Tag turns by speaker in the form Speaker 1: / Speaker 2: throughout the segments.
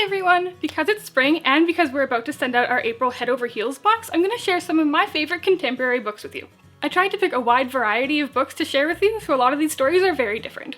Speaker 1: everyone! Because it's spring and because we're about to send out our April Head Over Heels box, I'm going to share some of my favorite contemporary books with you. I tried to pick a wide variety of books to share with you, so a lot of these stories are very different.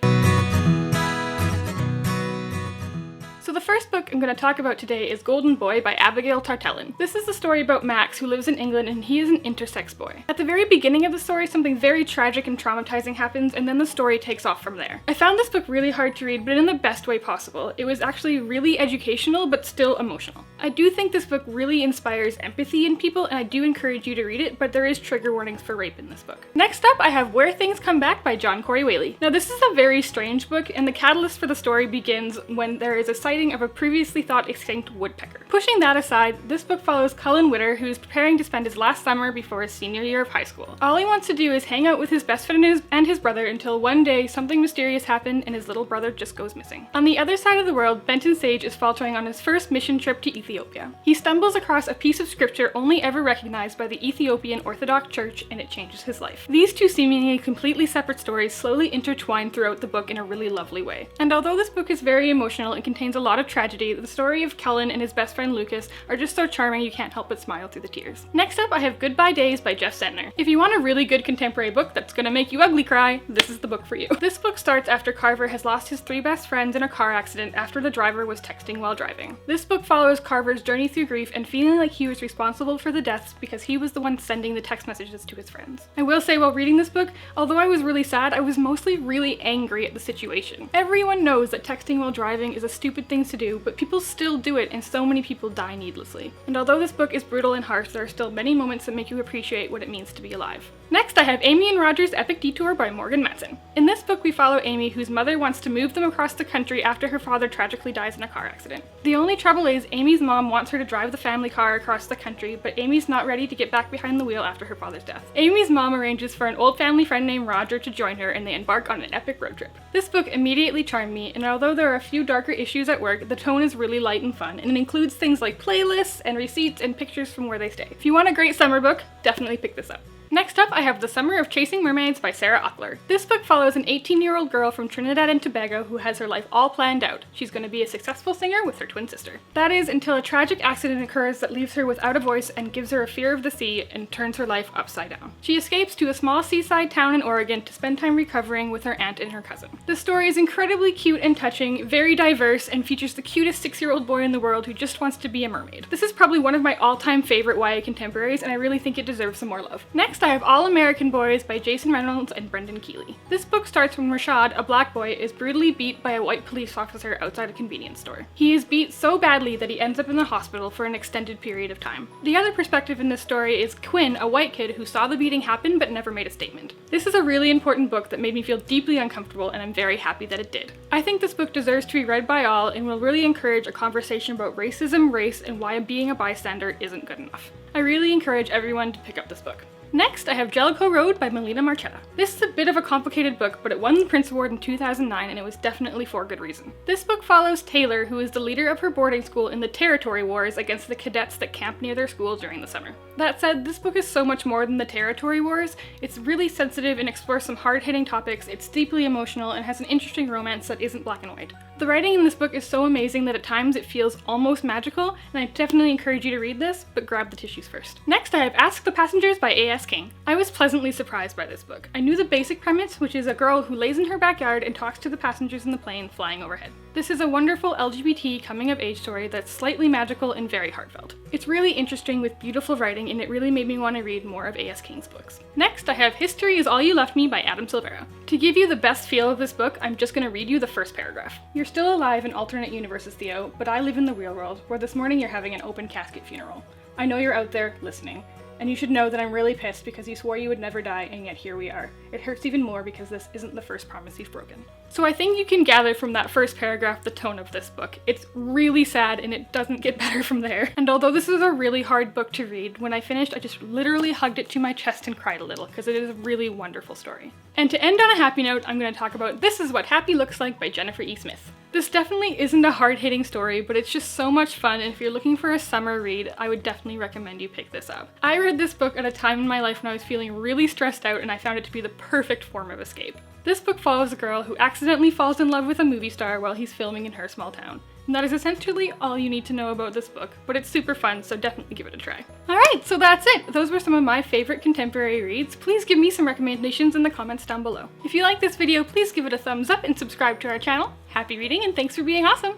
Speaker 1: So the first book I'm going to talk about today is Golden Boy by Abigail Tartellin. This is the story about Max, who lives in England, and he is an intersex boy. At the very beginning of the story, something very tragic and traumatizing happens, and then the story takes off from there. I found this book really hard to read, but in the best way possible. It was actually really educational, but still emotional. I do think this book really inspires empathy in people, and I do encourage you to read it, but there is trigger warnings for rape in this book. Next up, I have Where Things Come Back by John Cori Whaley. Now this is a very strange book, and the catalyst for the story begins when there is a sighting of a previously thought extinct woodpecker. Pushing that aside, this book follows Cullen Witter, who is preparing to spend his last summer before his senior year of high school. All he wants to do is hang out with his best friend and his brother until one day something mysterious happens and his little brother just goes missing. On the other side of the world, Benton Sage is faltering on his first mission trip to Ethiopia. He stumbles across a piece of scripture only ever recognized by the Ethiopian Orthodox Church, and it changes his life. These two seemingly completely separate stories slowly intertwine throughout the book in a really lovely way. And although this book is very emotional and contains a lot of tragedy, the story of Cullen and his best friend Lucas are just so charming you can't help but smile through the tears. Next up, I have Goodbye Days by Jeff Sentner. If you want a really good contemporary book that's gonna make you ugly cry, this is the book for you. This book starts after Carver has lost his three best friends in a car accident after the driver was texting while driving. This book follows Carver's journey through grief and feeling like he was responsible for the deaths because he was the one sending the text messages to his friends. I will say while reading this book, although I was really sad, I was mostly really angry at the situation. Everyone knows that texting while driving is a stupid thing to do, but people still do it and so many people die needlessly. And although this book is brutal and harsh, there are still many moments that make you appreciate what it means to be alive. Next, I have Amy and Roger's Epic Detour by Morgan Matson. In this book, we follow Amy, whose mother wants to move them across the country after her father tragically dies in a car accident. The only trouble is Amy's mom wants her to drive the family car across the country, but Amy's not ready to get back behind the wheel after her father's death. Amy's mom arranges for an old family friend named Roger to join her, and they embark on an epic road trip. This book immediately charmed me, and although there are a few darker issues at work, the tone is really light and fun, and it includes things like playlists and receipts and pictures from where they stay. If you want a great summer book, definitely pick this up. Next up, I have The Summer of Chasing Mermaids by Sarah Ochler. This book follows an 18-year-old girl from Trinidad and Tobago who has her life all planned out. She's going to be a successful singer with her twin sister. That is, until a tragic accident occurs that leaves her without a voice and gives her a fear of the sea and turns her life upside down. She escapes to a small seaside town in Oregon to spend time recovering with her aunt and her cousin. The story is incredibly cute and touching, very diverse, and features the cutest 6-year-old boy in the world who just wants to be a mermaid. This is probably one of my all-time favorite YA contemporaries, and I really think it deserves some more love. Next, I have All American Boys by Jason Reynolds and Brendan Keeley. This book starts when Rashad, a black boy, is brutally beat by a white police officer outside a convenience store. He is beat so badly that he ends up in the hospital for an extended period of time. The other perspective in this story is Quinn, a white kid who saw the beating happen but never made a statement. This is a really important book that made me feel deeply uncomfortable, and I'm very happy that it did. I think this book deserves to be read by all and will really encourage a conversation about racism, race, and why being a bystander isn't good enough. I really encourage everyone to pick up this book. Next, I have Jellicoe Road by Melina Marchetta. This is a bit of a complicated book, but it won the Prince Award in 2009, and it was definitely for good reason. This book follows Taylor, who is the leader of her boarding school in the territory wars against the cadets that camp near their school during the summer. That said, this book is so much more than the territory wars. It's really sensitive and explores some hard-hitting topics, it's deeply emotional, and has an interesting romance that isn't black and white. The writing in this book is so amazing that at times it feels almost magical, and I definitely encourage you to read this, but grab the tissues first. Next, I have Ask the Passengers by A.S. King. I was pleasantly surprised by this book. I knew the basic premise, which is a girl who lays in her backyard and talks to the passengers in the plane flying overhead. This is a wonderful LGBT coming-of-age story that's slightly magical and very heartfelt. It's really interesting with beautiful writing, and it really made me want to read more of A.S. King's books. Next, I have History Is All You Left Me by Adam Silvera. To give you the best feel of this book, I'm just going to read you the first paragraph. You're still alive in alternate universes, Theo, but I live in the real world, where this morning you're having an open casket funeral. I know you're out there listening. And you should know that I'm really pissed because you swore you would never die, and yet here we are. It hurts even more because this isn't the first promise you've broken. So I think you can gather from that first paragraph the tone of this book. It's really sad and it doesn't get better from there. And although this is a really hard book to read, when I finished I just literally hugged it to my chest and cried a little because it is a really wonderful story. And to end on a happy note, I'm going to talk about This Is What Happy Looks Like by Jennifer E. Smith. This definitely isn't a hard-hitting story, but it's just so much fun, and if you're looking for a summer read, I would definitely recommend you pick this up. I read this book at a time in my life when I was feeling really stressed out, and I found it to be the perfect form of escape. This book follows a girl who accidentally falls in love with a movie star while he's filming in her small town. And that is essentially all you need to know about this book, but it's super fun, so definitely give it a try. Alright, so that's it! Those were some of my favorite contemporary reads. Please give me some recommendations in the comments down below. If you like this video, please give it a thumbs up and subscribe to our channel. Happy reading and thanks for being awesome!